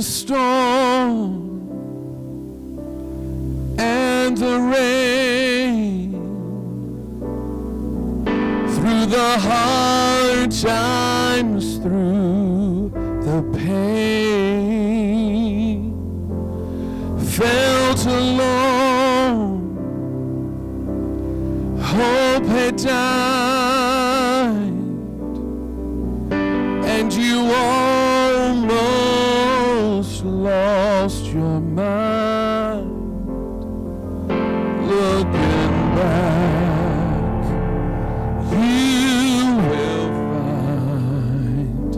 storm and the rain, through the hard times, through the pain, felt alone, hope had died, and you almost lost your mind. Looking back, you will find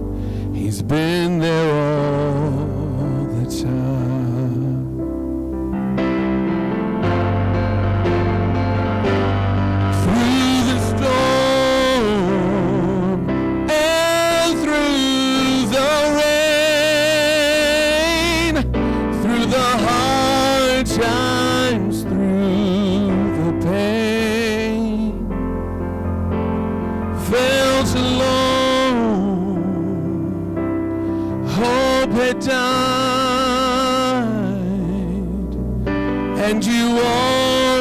He's been there all the time. Through the storm and through the rain, through the hard times, through the pain, felt alone, hope had died, and you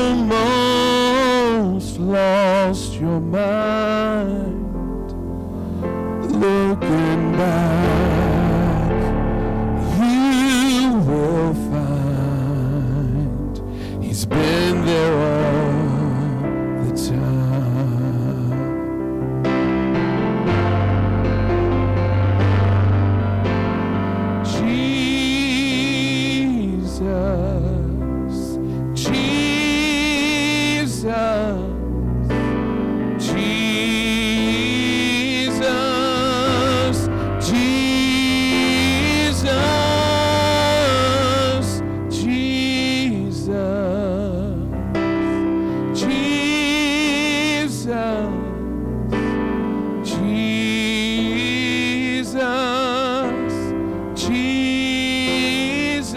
almost lost your mind. Looking back, you will find He's been there all the time. Jesus, Jesus, Jesus, Jesus, Jesus, Jesus, Jesus, Jesus.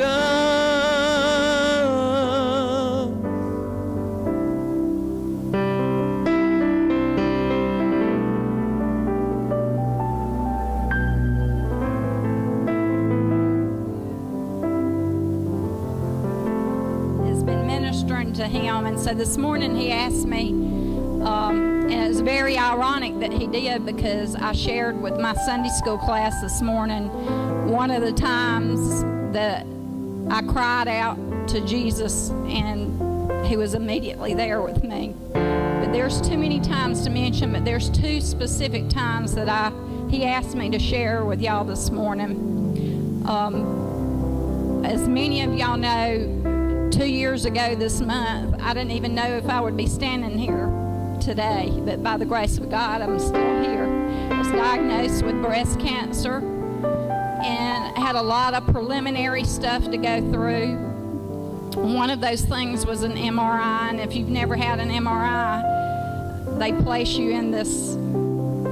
Has been ministering to him, and so this morning he asked me, and it was very ironic that he did, because I shared with my Sunday school class this morning one of the times that I cried out to Jesus and He was immediately there with me. But there's too many times to mention, but there's two specific times that he asked me to share with y'all this morning. As many of y'all know, 2 years ago this month, I didn't even know if I would be standing here today, but by the grace of God, I'm still here. I was diagnosed with breast cancer and had a lot of preliminary stuff to go through. One of those things was an MRI, and if you've never had an MRI, they place you in this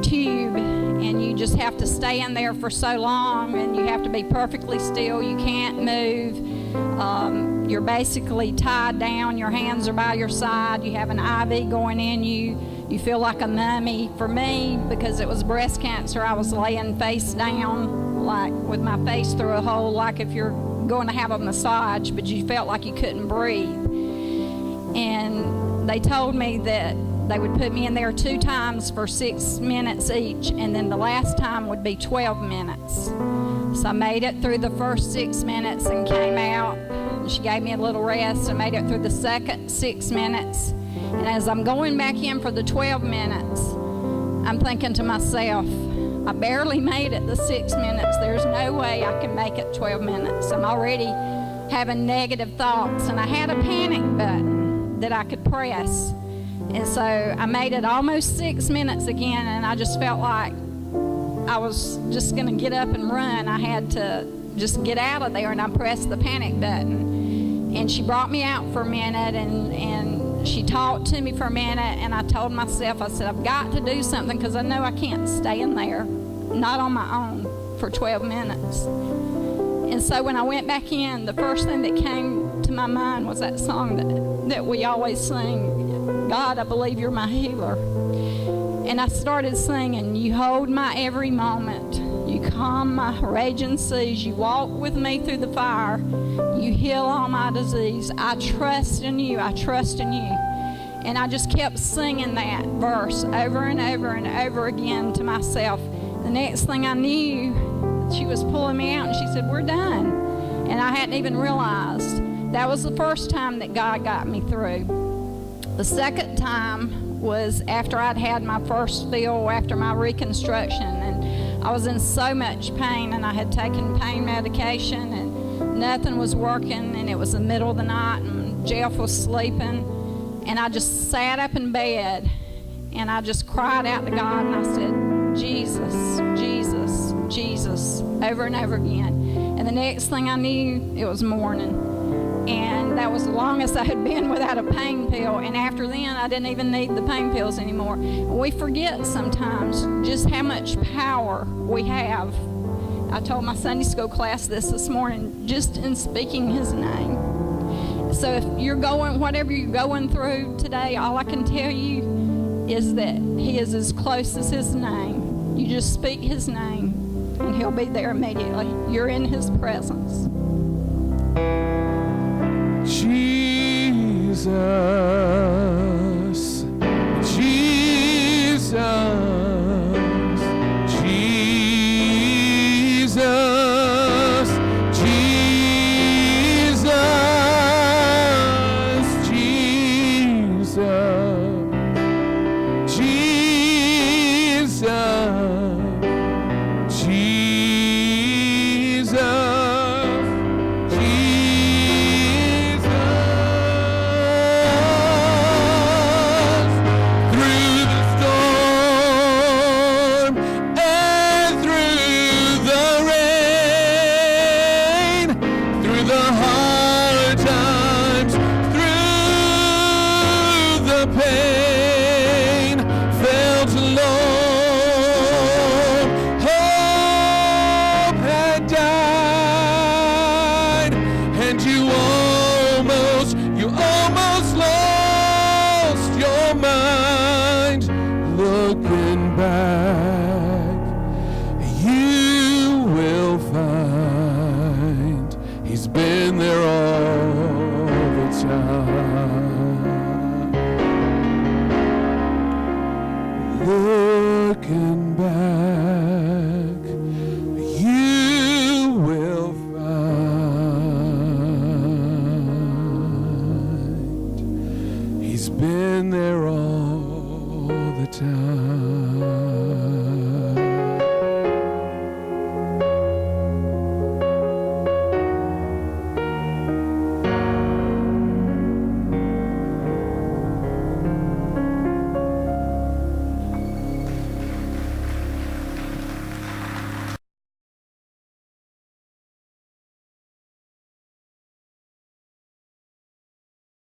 tube and you just have to stay in there for so long, and you have to be perfectly still. You can't move. You're basically tied down. Your hands are by your side. You have an IV going in you. You feel like a mummy. For me, because it was breast cancer, I was laying face down, like with my face through a hole, like if you're going to have a massage, but you felt like you couldn't breathe. And they told me that they would put me in there 2 times for 6 minutes each, and then the last time would be 12 minutes. So I made it through the first 6 minutes and came out. And she gave me a little rest. I made it through the second 6 minutes. And as I'm going back in for the 12 minutes, I'm thinking to myself, I barely made it the 6 minutes. There's no way I can make it 12 minutes. I'm already having negative thoughts, and I had a panic button that I could press. And so I made it almost 6 minutes again, and I just felt like I was just going to get up and run. I had to just get out of there, and I pressed the panic button. And she brought me out for a minute, and she talked to me for a minute, and I told myself, I said, I've got to do something, because I know I can't stay in there, not on my own, for 12 minutes. And so when I went back in, the first thing that came to my mind was that song that we always sing, God, I believe you're my healer. And I started singing, you hold my every moment. You You calm my raging seas. You walk with me through the fire. You heal all my disease. I trust in you. I trust in you. And I just kept singing that verse over and over and over again to myself. The next thing I knew, she was pulling me out and she said, "We're done." And I hadn't even realized. That was the first time that God got me through. The second time was after I'd had my first fill after my reconstruction, and I was in so much pain, and I had taken pain medication and nothing was working, and it was the middle of the night and Jeff was sleeping, and I just sat up in bed and I just cried out to God and I said, "Jesus, Jesus, Jesus," over and over again. And the next thing I knew, it was morning. And that was the longest I had been without a pain pill. And after then, I didn't even need the pain pills anymore. We forget sometimes just how much power we have. I told my Sunday school class this morning, just in speaking his name. So if you're going, whatever you're going through today, all I can tell you is that he is as close as his name. You just speak his name, and he'll be there immediately. You're in his presence. Jesus.